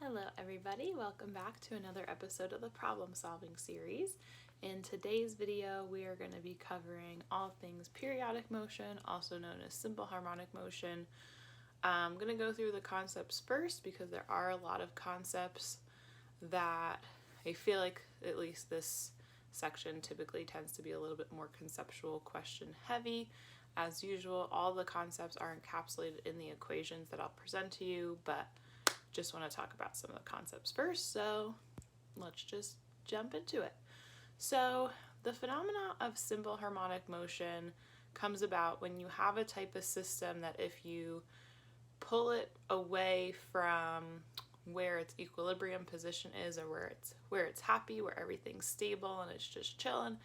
Hello everybody, welcome back to another episode of the problem solving series. In today's video we are going to be covering all things periodic motion, also known as simple harmonic motion. I'm going to go through the concepts first because there are a lot of concepts that I feel like at least this section typically tends to be a little bit more conceptual, question heavy. As usual, all the concepts are encapsulated in the equations that I'll present to you, but just want to talk about some of the concepts first, so let's just jump into it. So the phenomena of simple harmonic motion comes about when you have a type of system that if you pull it away from where its equilibrium position is, or where it's happy, where everything's stable and it's just chilling,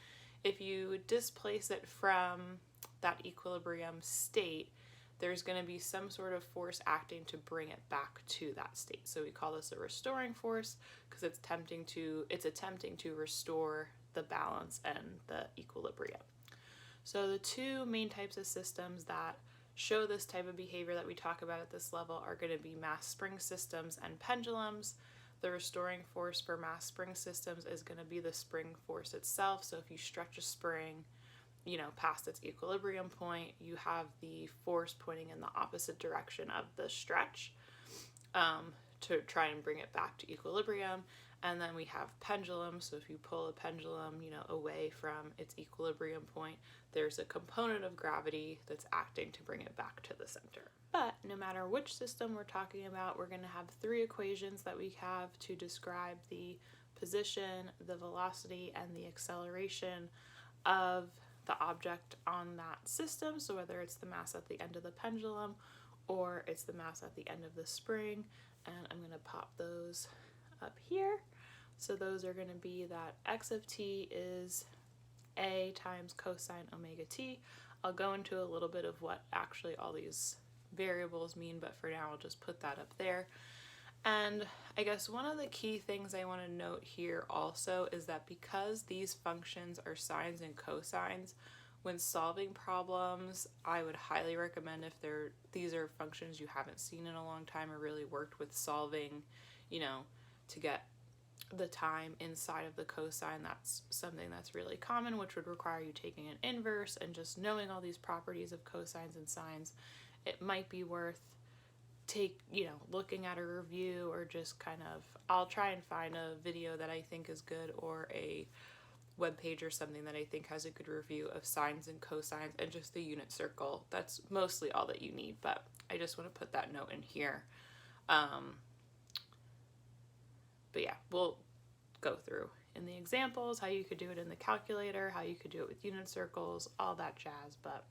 if you displace it from that equilibrium state, there's going to be some sort of force acting to bring it back to that state. So we call this a restoring force because it's attempting to restore the balance and the equilibrium. So the two main types of systems that show this type of behavior that we talk about at this level are going to be mass spring systems and pendulums. The restoring force for mass spring systems is going to be the spring force itself. So if you stretch a spring, past its equilibrium point, you have the force pointing in the opposite direction of the stretch to try and bring it back to equilibrium. And then we have pendulums. So if you pull a pendulum, away from its equilibrium point, there's a component of gravity that's acting to bring it back to the center. But no matter which system we're talking about, we're going to have three equations that we have to describe the position, the velocity, and the acceleration of the object on that system. So whether it's the mass at the end of the pendulum or it's the mass at the end of the spring, and I'm going to pop those up here. So those are going to be that x of t is a times cosine omega t. I'll go into a little bit of what actually all these variables mean, but for now I'll just put that up there. And I guess one of the key things I want to note here also is that because these functions are sines and cosines, when solving problems, I would highly recommend if these are functions you haven't seen in a long time or really worked with solving, to get the time inside of the cosine. That's something that's really common, which would require you taking an inverse and just knowing all these properties of cosines and sines. It might be worth looking at a review, or just I'll try and find a video that I think is good, or a web page or something that I think has a good review of sines and cosines and just the unit circle. That's mostly all that you need, but I just want to put that note in here. But yeah, we'll go through in the examples how you could do it in the calculator, how you could do it with unit circles, all that jazz, but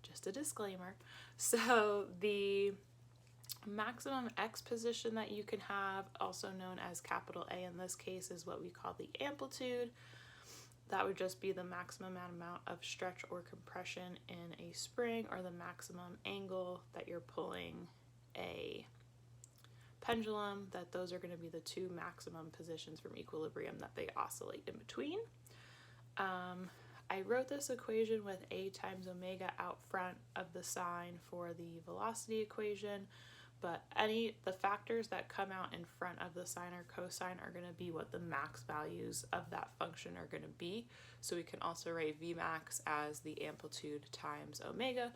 just a disclaimer. So the maximum x position that you can have, also known as capital A in this case, is what we call the amplitude. That would just be the maximum amount of stretch or compression in a spring, or the maximum angle that you're pulling a pendulum. That those are going to be the two maximum positions from equilibrium that they oscillate in between. I wrote this equation with a times omega out front of the sign for the velocity equation, but the factors that come out in front of the sine or cosine are going to be what the max values of that function are going to be. So we can also write Vmax as the amplitude times omega.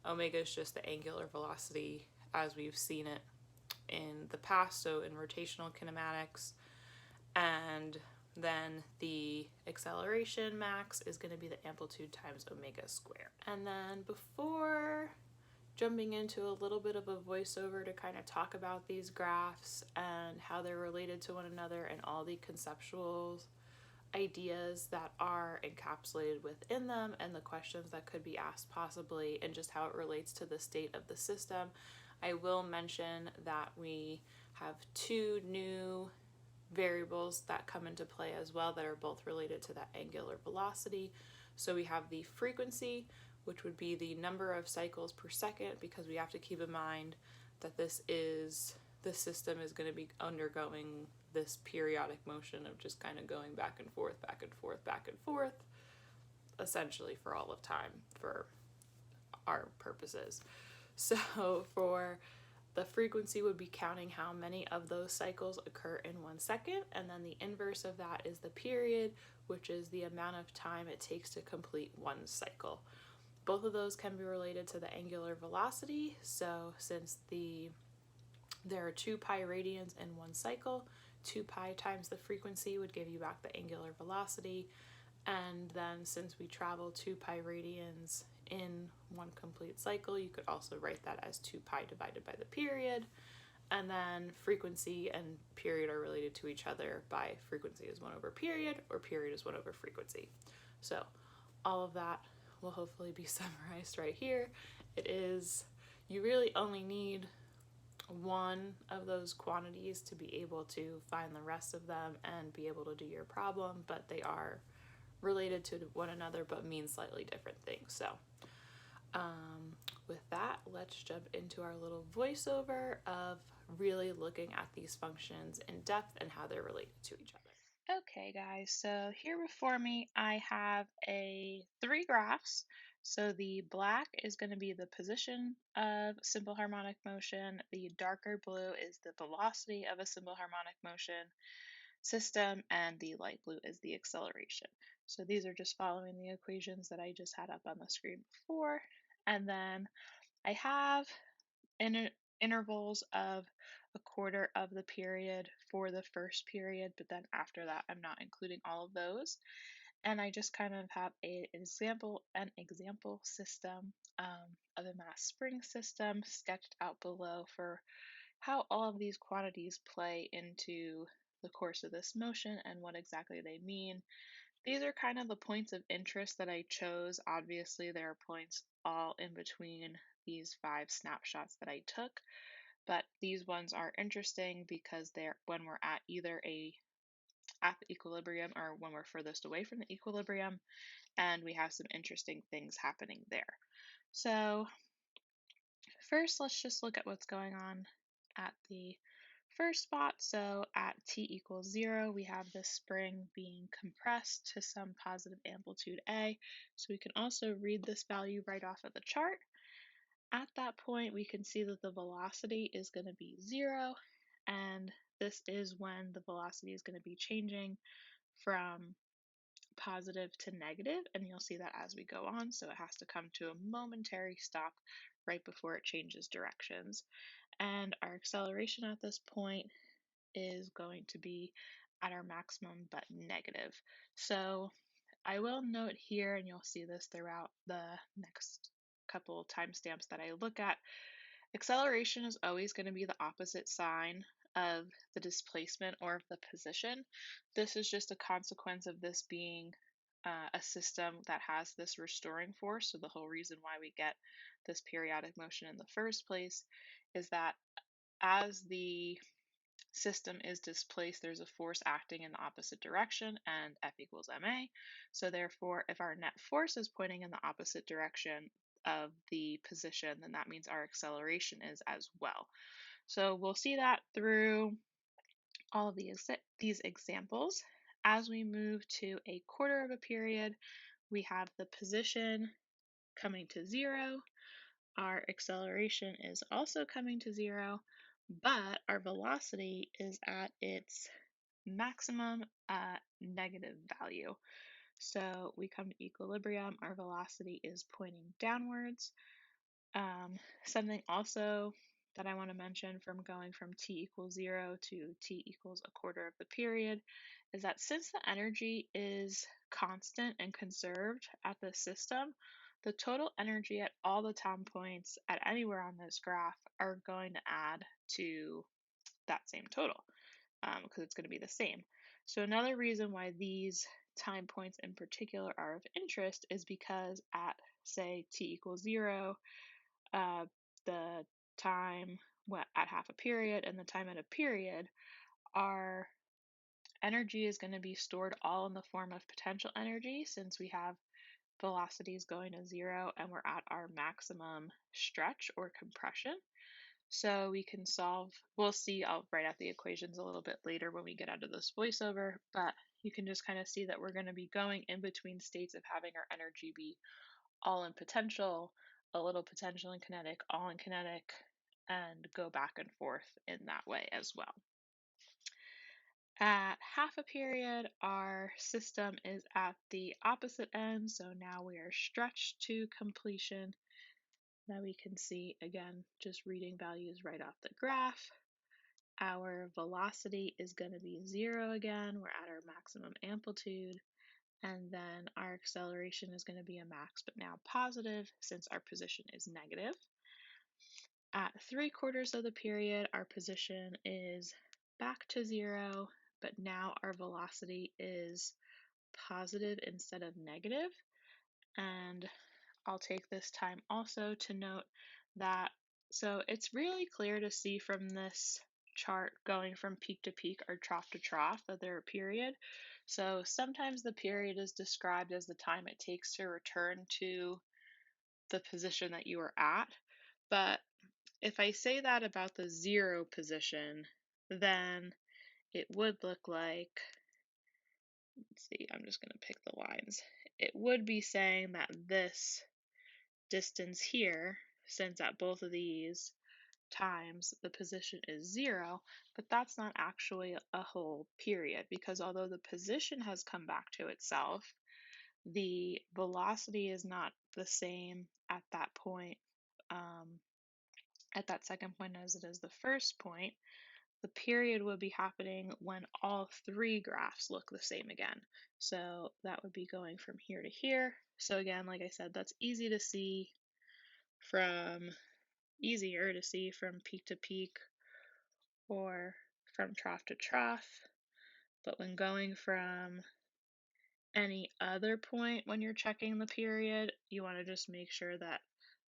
Omega is just the angular velocity as we've seen it in the past, so in rotational kinematics. And then the acceleration max is going to be the amplitude times omega squared. And then before jumping into a little bit of a voiceover to kind of talk about these graphs and how they're related to one another and all the conceptual ideas that are encapsulated within them and the questions that could be asked possibly, and just how it relates to the state of the system, I will mention that we have two new variables that come into play as well that are both related to that angular velocity. So we have the frequency, which would be the number of cycles per second, because we have to keep in mind that this system is going to be undergoing this periodic motion of just kind of going back and forth, back and forth, back and forth, essentially for all of time for our purposes. So for the frequency would be counting how many of those cycles occur in 1 second, and then the inverse of that is the period, which is the amount of time it takes to complete one cycle. Both of those can be related to the angular velocity. So since there are 2 pi radians in one cycle, 2 pi times the frequency would give you back the angular velocity. And then since we travel 2 pi radians in one complete cycle, you could also write that as 2 pi divided by the period. And then frequency and period are related to each other by frequency is 1 over period, or period is 1 over frequency. So all of that will hopefully be summarized right here. You really only need one of those quantities to be able to find the rest of them and be able to do your problem, but they are related to one another but mean slightly different things. So with that, let's jump into our little voiceover of really looking at these functions in depth and how they're related to each other. Okay, guys, so here before me I have 3 graphs. So the black is going to be the position of simple harmonic motion, the darker blue is the velocity of a simple harmonic motion system, and the light blue is the acceleration. So these are just following the equations that I just had up on the screen before. And then I have intervals of a quarter of the period for the first period, but then after that I'm not including all of those. And I just kind of have an example system of a mass spring system sketched out below for how all of these quantities play into the course of this motion and what exactly they mean. These are kind of the points of interest that I chose. Obviously, there are points all in between these 5 snapshots that I took, but these ones are interesting because they're when we're at either at the equilibrium or when we're furthest away from the equilibrium, and we have some interesting things happening there. So first, let's just look at what's going on at the first spot. So at t equals 0, we have the spring being compressed to some positive amplitude A. So we can also read this value right off of the chart. At that point, we can see that the velocity is going to be 0, and this is when the velocity is going to be changing from positive to negative, and you'll see that as we go on. So it has to come to a momentary stop right before it changes directions. And our acceleration at this point is going to be at our maximum but negative. So I will note here, and you'll see this throughout the next couple timestamps that I look at, acceleration is always going to be the opposite sign of the displacement or of the position. This is just a consequence of this being a system that has this restoring force. So the whole reason why we get this periodic motion in the first place is that as the system is displaced, there's a force acting in the opposite direction, and F equals ma. So therefore, if our net force is pointing in the opposite direction of the position, then that means our acceleration is as well. So we'll see that through all of these examples. As we move to a quarter of a period, we have the position coming to 0. Our acceleration is also coming to 0, but our velocity is at its maximum negative value. So we come to equilibrium, our velocity is pointing downwards. Something also that I want to mention from going from t equals 0 to t equals a quarter of the period is that since the energy is constant and conserved at the system, the total energy at all the time points at anywhere on this graph are going to add to that same total because it's going to be the same. So another reason why these time points in particular are of interest is because at, say, t equals 0, the time at half a period and the time at a period, our energy is going to be stored all in the form of potential energy since we have velocities going to 0 and we're at our maximum stretch or compression. So we can we'll see, I'll write out the equations a little bit later when we get out of this voiceover, but you can just kind of see that we're going to be going in between states of having our energy be all in potential, a little potential in kinetic, all in kinetic, and go back and forth in that way as well. At half a period, our system is at the opposite end, so now we are stretched to completion. Now we can see, again, just reading values right off the graph. Our velocity is going to be 0 again. We're at our maximum amplitude. And then our acceleration is going to be a max, but now positive since our position is negative. At 3/4 of the period, our position is back to 0, but now our velocity is positive instead of negative. And I'll take this time also to note that, so it's really clear to see from this chart going from peak to peak or trough to trough that they're a period. So sometimes the period is described as the time it takes to return to the position that you are at. But if I say that about the 0 position, then it would look like, let's see, I'm just going to pick the lines. It would be saying that this distance here, since at both of these times the position is 0, but that's not actually a whole period, because although the position has come back to itself, the velocity is not the same at that point, at that second point as it is the first point. The period would be happening when all 3 graphs look the same again. So that would be going from here to here. So again, like I said, that's easier to see from peak to peak or from trough to trough. But when going from any other point when you're checking the period, you want to just make sure that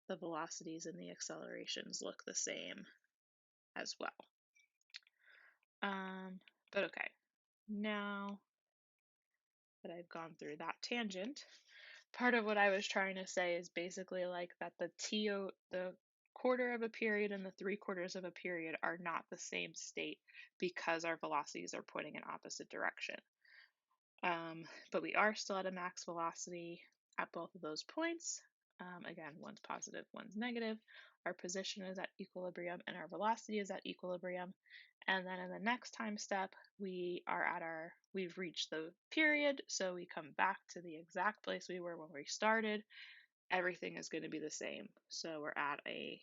the velocities and the accelerations look the same as well. But okay, now that I've gone through that tangent, part of what I was trying to say is basically like that the 1/4 of a period and the 3/4 of a period are not the same state because our velocities are pointing in opposite direction. But we are still at a max velocity at both of those points. Again, one's positive, one's negative. Our position is at equilibrium and our velocity is at equilibrium. And then in the next time step, we've reached the period, so we come back to the exact place we were when we started. Everything is going to be the same. So we're at a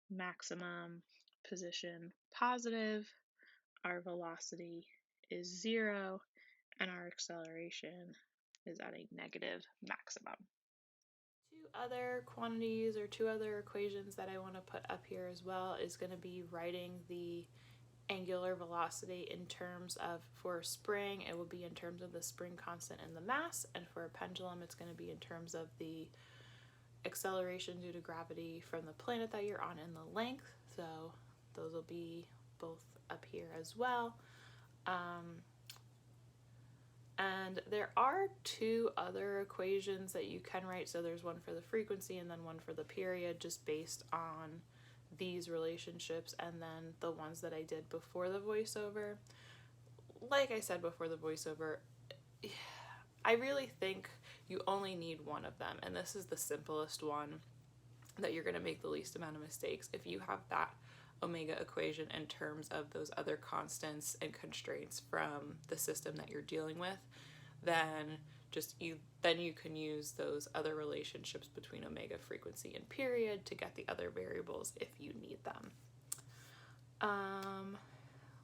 maximum position positive, our velocity is 0, and our acceleration is at a negative maximum. 2 other quantities or 2 other equations that I want to put up here as well is going to be writing the angular velocity in terms of, for a spring, it will be in terms of the spring constant and the mass, and for a pendulum, it's going to be in terms of the acceleration due to gravity from the planet that you're on and the length. So those will be both up here as well. And there are 2 other equations that you can write. So there's one for the frequency and then one for the period, just based on these relationships, and then the ones that I did before the voiceover. Like I said before the voiceover, I really think you only need one of them, and this is the simplest one that you're going to make the least amount of mistakes. If you have that omega equation in terms of those other constants and constraints from the system that you're dealing with, then you can use those other relationships between omega, frequency, and period to get the other variables if you need them.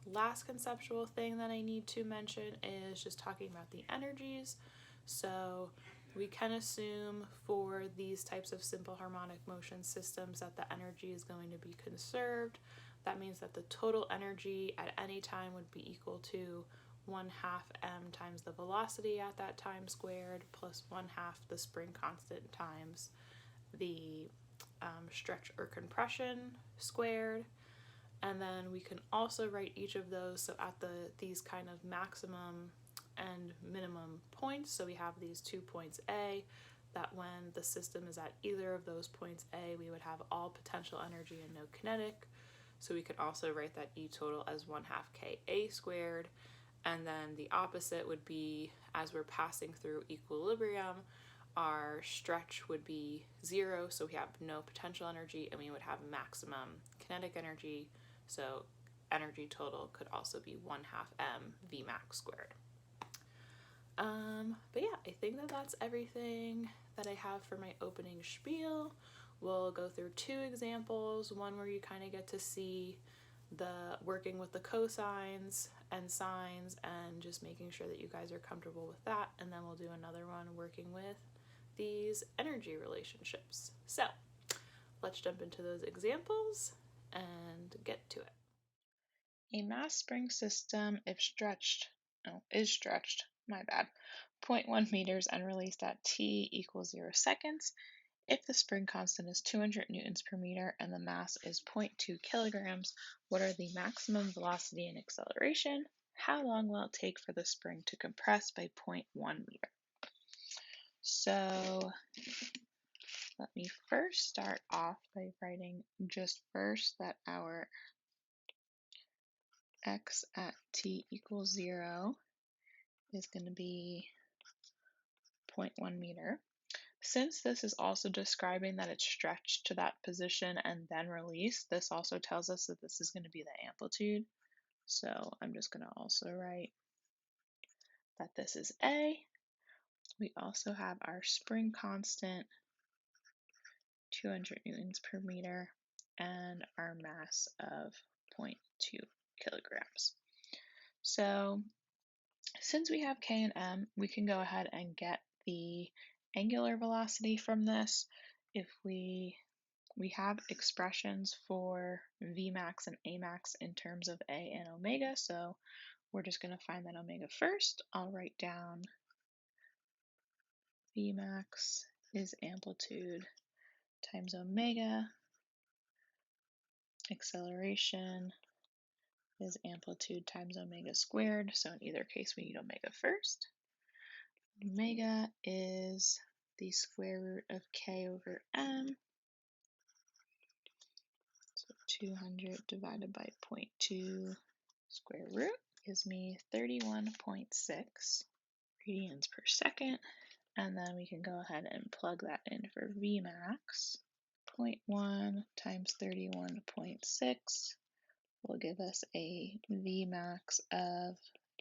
Last conceptual thing that I need to mention is just talking about the energies. So we can assume for these types of simple harmonic motion systems that the energy is going to be conserved. That means that the total energy at any time would be equal to 1/2 m times the velocity at that time squared plus 1/2 the spring constant times the stretch or compression squared. And then we can also write each of those, so at these kind of maximum and minimum points, so we have these 2 points A, that when the system is at either of those points A, we would have all potential energy and no kinetic. So we could also write that E total as 1/2 Ka squared. And then the opposite would be, as we're passing through equilibrium, our stretch would be 0, so we have no potential energy, and we would have maximum kinetic energy, so energy total could also be 1/2 m Vmax squared. But yeah, I think that that's everything that I have for my opening spiel. We'll go through 2 examples, one where you kind of get to see the working with the cosines and sines and just making sure that you guys are comfortable with that, and then we'll do another one working with these energy relationships. So let's jump into those examples and get to it. A mass spring system, if is stretched, 0.1 meters and released at t equals 0 seconds. If the spring constant is 200 newtons per meter and the mass is 0.2 kilograms, what are the maximum velocity and acceleration? How long will it take for the spring to compress by 0.1 meter? So let me first start off by writing just first that our x at t equals 0 is going to be 0.1 meter. Since this is also describing that it's stretched to that position and then released, this also tells us that this is going to be the amplitude. So I'm just going to also write that this is A. We also have our spring constant, 200 newtons per meter, and our mass of 0.2 kilograms. So since we have K and M, we can go ahead and get the angular velocity from this. If we have expressions for Vmax and Amax in terms of A and omega, so we're just going to find that omega first. I'll write down Vmax is amplitude times omega. Acceleration is amplitude times omega squared, so in either case we need omega first. Omega is the square root of k over m, so 200 divided by 0.2 square root gives me 31.6 radians per second, and then we can go ahead and plug that in for Vmax. 0.1 times 31.6 will give us a Vmax of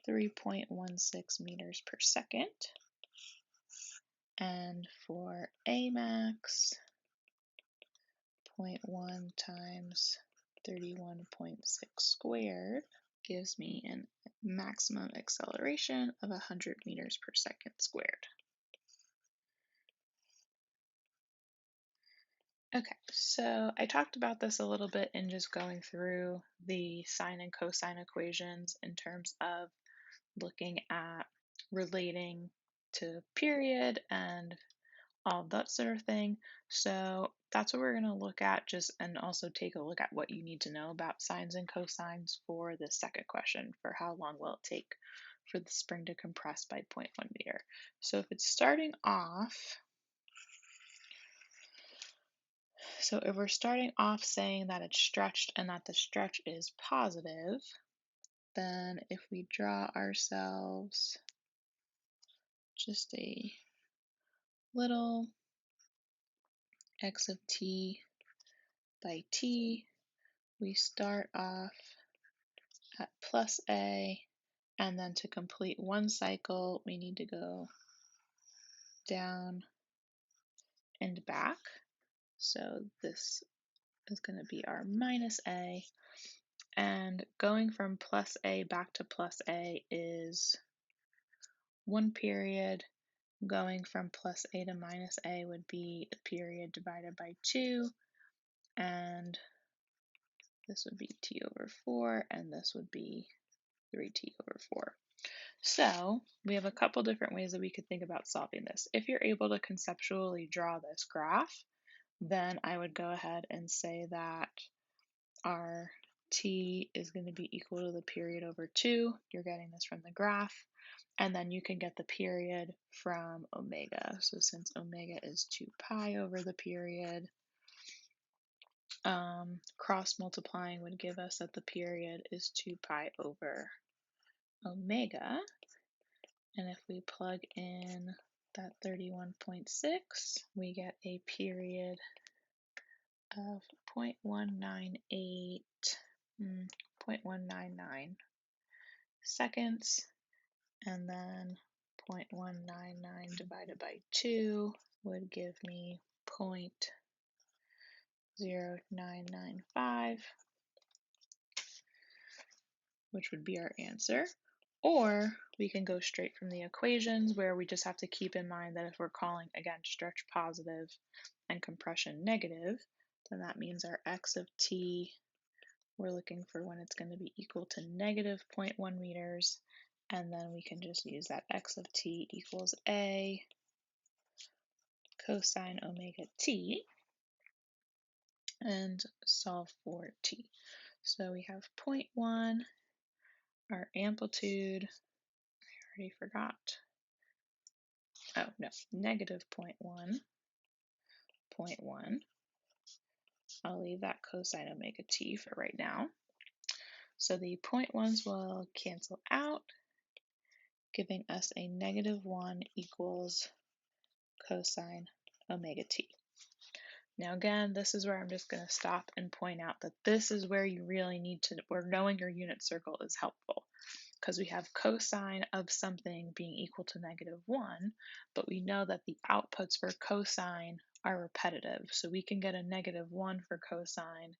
3.16 meters per second. And for Amax, 0.1 times 31.6 squared gives me a maximum acceleration of 100 meters per second squared. Okay, so I talked about this a little bit in just going through the sine and cosine equations in terms of looking at relating to period and all that sort of thing. So that's what we're going to look at, just and also take a look at what you need to know about sines and cosines for the second question, for how long will it take for the spring to compress by 0.1 meter. So if it's starting off, so if we're starting off saying that it's stretched and that the stretch is positive, then if we draw ourselves just a little x of t by t, we start off at plus a, and then to complete one cycle, we need to go down and back. So this is going to be our minus a, and going from plus a back to plus a is one period. Going from plus a to minus a would be a period divided by 2, and this would be t over 4, and this would be 3t over 4. So we have a couple different ways that we could think about solving this. If you're able to conceptually draw this graph, then I would go ahead and say that our t is going to be equal to the period over 2. You're getting this from the graph. And then you can get the period from omega. So since omega is 2 pi over the period, cross multiplying would give us that the period is 2 pi over omega. And if we plug in that 31.6, we get a period of 0.198, 0.199 seconds, and then 0.199 divided by 2 would give me 0.0995, which would be our answer. Or we can go straight from the equations, where we just have to keep in mind that if we're calling, again, stretch positive and compression negative, then that means our x of t, we're looking for when it's going to be equal to negative 0.1 meters, and then we can just use that x of t equals a cosine omega t and solve for t. So we have 0.1, our amplitude, I already forgot. Oh no, negative 0.1, 0.1. I'll leave that cosine omega t for right now. So the 0.1s will cancel out, giving us a negative 1 equals cosine omega t. Now again, this is where I'm just going to stop and point out that this is where you really need to, where knowing your unit circle is helpful, because we have cosine of something being equal to negative 1, but we know that the outputs for cosine are repetitive, so we can get a negative 1 for cosine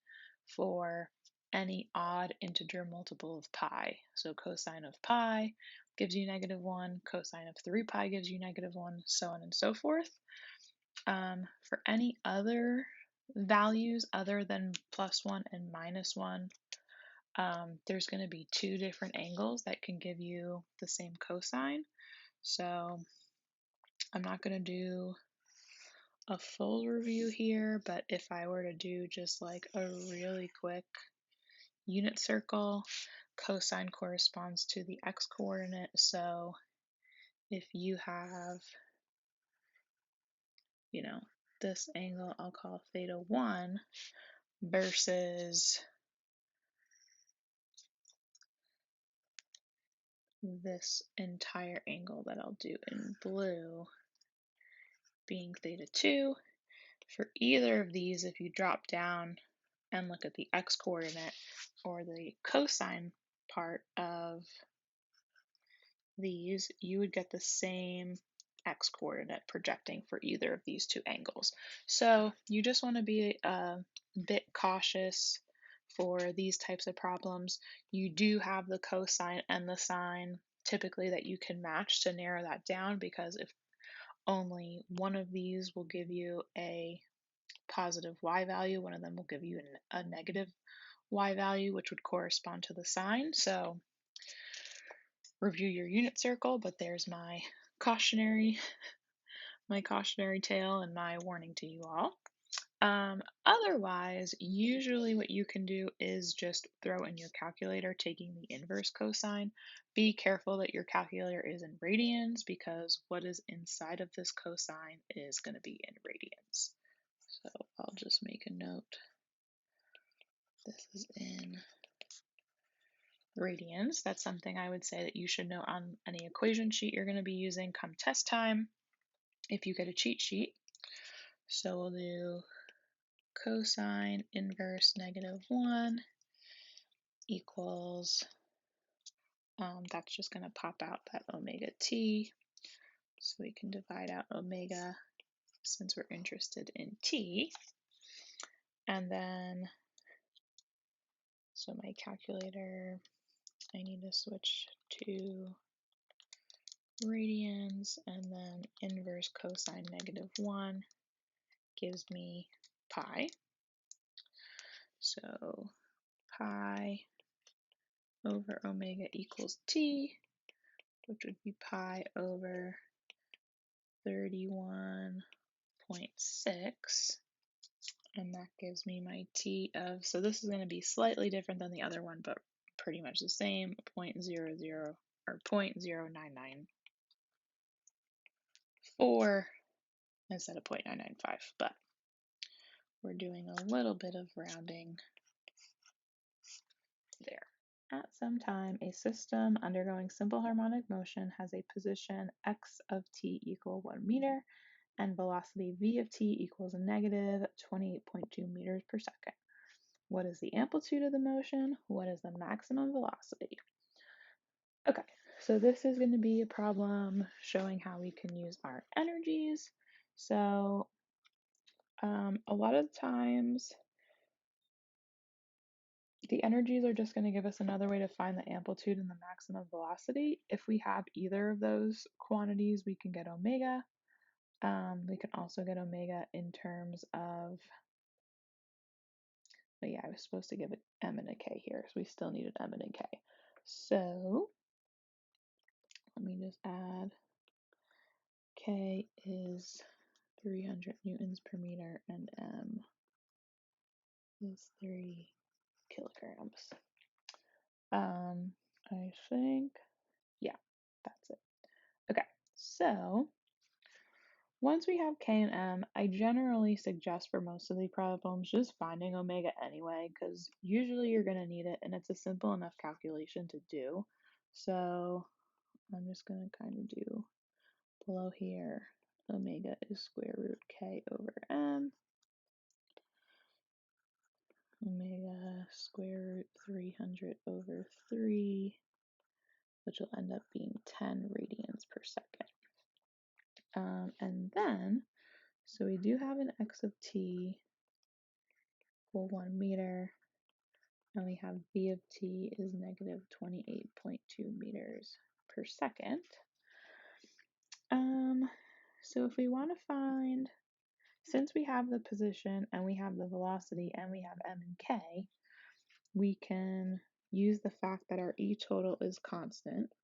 for any odd integer multiple of pi. So cosine of pi gives you negative 1, cosine of 3 pi gives you negative 1, so on and so forth. For any other values other than +1 and -1, there's going to be two different angles that can give you the same cosine. So I'm not going to do a full review here, but if I were to do just like a really quick unit circle, cosine corresponds to the x coordinate. So if you have, this angle I'll call theta 1 versus this entire angle that I'll do in blue being theta 2. For either of these, if you drop down and look at the x coordinate or the cosine part of these, you would get the same x coordinate projecting for either of these two angles. So you just want to be a bit cautious for these types of problems. You do have the cosine and the sine typically that you can match to narrow that down, because if only one of these will give you a positive y value, one of them will give you a negative y value, which would correspond to the sine. So review your unit circle, but there's my cautionary tale and my warning to you all. Otherwise, usually what you can do is just throw in your calculator taking the inverse cosine. Be careful that your calculator is in radians, because what is inside of this cosine is going to be in radians. So I'll just make a note. This is in radians. That's something I would say that you should know on any equation sheet you're going to be using come test time, if you get a cheat sheet. So we'll do cosine inverse negative 1 equals, that's just going to pop out that omega t. So we can divide out omega since we're interested in t. And then, so my calculator, I need to switch to radians, and then inverse cosine negative 1 gives me pi. So pi over omega equals t, which would be pi over 31.6, and that gives me my t of, so this is going to be slightly different than the other one, but pretty much the same, 0.00 or 0.0994 instead of 0.995, but we're doing a little bit of rounding there. at some time, a system undergoing simple harmonic motion has a position x of t equal 1 meter and velocity v of t equals negative 28.2 meters per second. What is the amplitude of the motion? What is the maximum velocity? Okay, so this is going to be a problem showing how we can use our energies. So a lot of times the energies are just going to give us another way to find the amplitude and the maximum velocity. If we have either of those quantities, we can get omega. We can also get omega in terms of, but yeah, I was supposed to give it m and a k here, so we still needed m and a k. So let me just add k is 300 newtons per meter and m is 3 kilograms. I think, yeah, that's it. Okay, so once we have K and M, I generally suggest for most of the problems just finding omega anyway, because usually you're going to need it and it's a simple enough calculation to do. So I'm just going to kind of do below here, omega is square root K over M, omega square root 300 over 3, which will end up being 10 radians per second. And then, so we do have an x of t equal 1 meter, and we have v of t is negative 28.2 meters per second. So if we want to find, since we have the position and we have the velocity and we have m and k, we can use the fact that our E total is constant.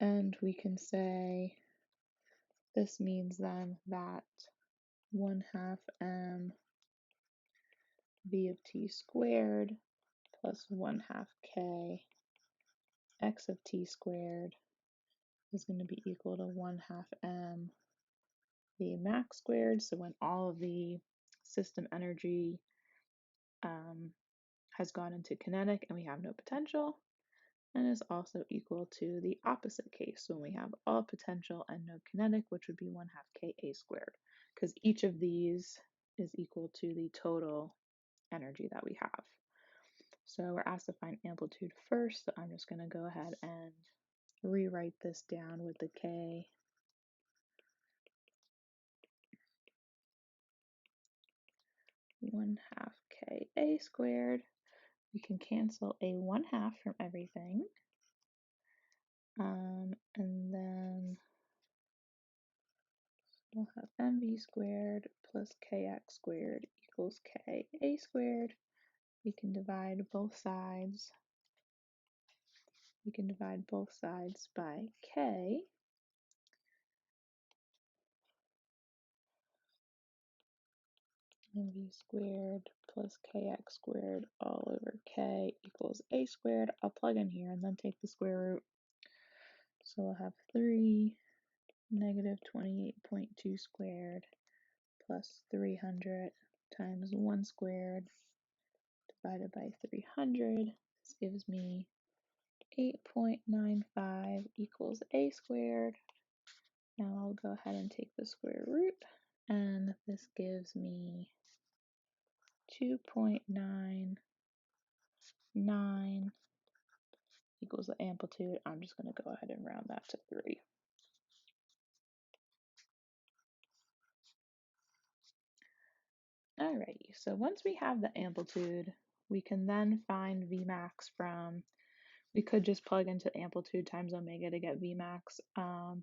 And we can say this means then that 1/2 m v of t squared plus 1/2 k x of t squared is going to be equal to 1/2 m v max squared. So when all of the system energy has gone into kinetic and we have no potential, and is also equal to the opposite case when we have all potential and no kinetic, which would be 1/2 ka squared, because each of these is equal to the total energy that we have. So we're asked to find amplitude first, so I'm just going to go ahead and rewrite this down with the k 1/2 ka squared. We can cancel a 1/2 from everything. And then we'll have mv squared plus kx squared equals ka squared. We can divide both sides. We can divide both sides by k. mv squared plus kx squared all over k equals a squared. I'll plug in here and then take the square root. So we'll have 3 negative 28.2 squared plus 300 times 1 squared divided by 300. This gives me 8.95 equals a squared. Now I'll go ahead and take the square root, and this gives me 2.99 equals the amplitude. I'm just going to go ahead and round that to 3. Alrighty, so once we have the amplitude, we can then find Vmax from, we could just plug into amplitude times omega to get Vmax,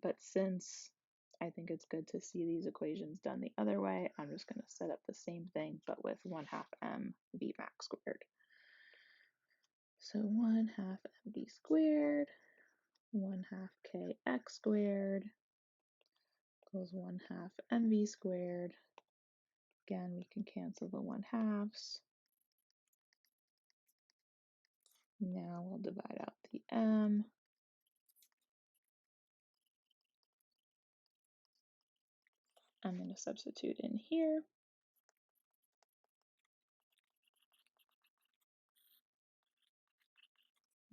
but since I think it's good to see these equations done the other way, I'm just going to set up the same thing, but with 1/2 m Vmax squared. So 1/2 mv squared, 1/2 kx squared equals 1/2 mv squared. Again, we can cancel the 1/2s. Now we'll divide out the m. I'm going to substitute in here.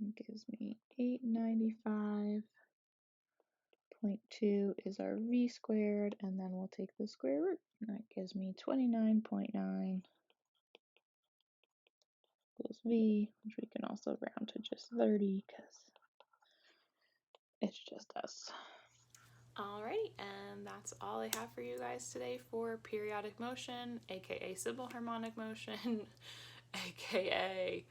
It gives me 895.2 is our v squared, and then we'll take the square root. And that gives me 29.9 equals v, which we can also round to just 30 because it's just us. Alrighty, and that's all I have for you guys today for periodic motion, aka simple harmonic motion, aka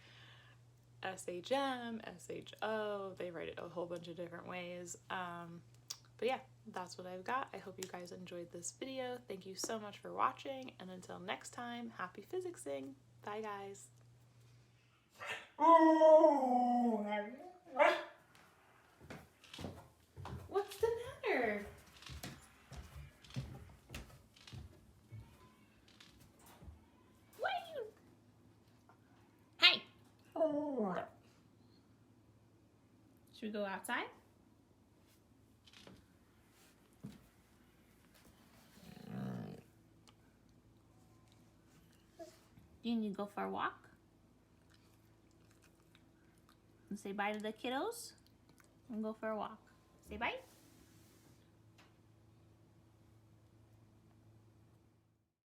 SHM, SHO. They write it a whole bunch of different ways. But yeah, that's what I've got. I hope you guys enjoyed this video. Thank you so much for watching, and until next time, happy physicsing. Bye, guys. What's the matter? What are you? Hey! Should we go outside? Do you need to go for a walk? And say bye to the kiddos? And go for a walk. Say bye.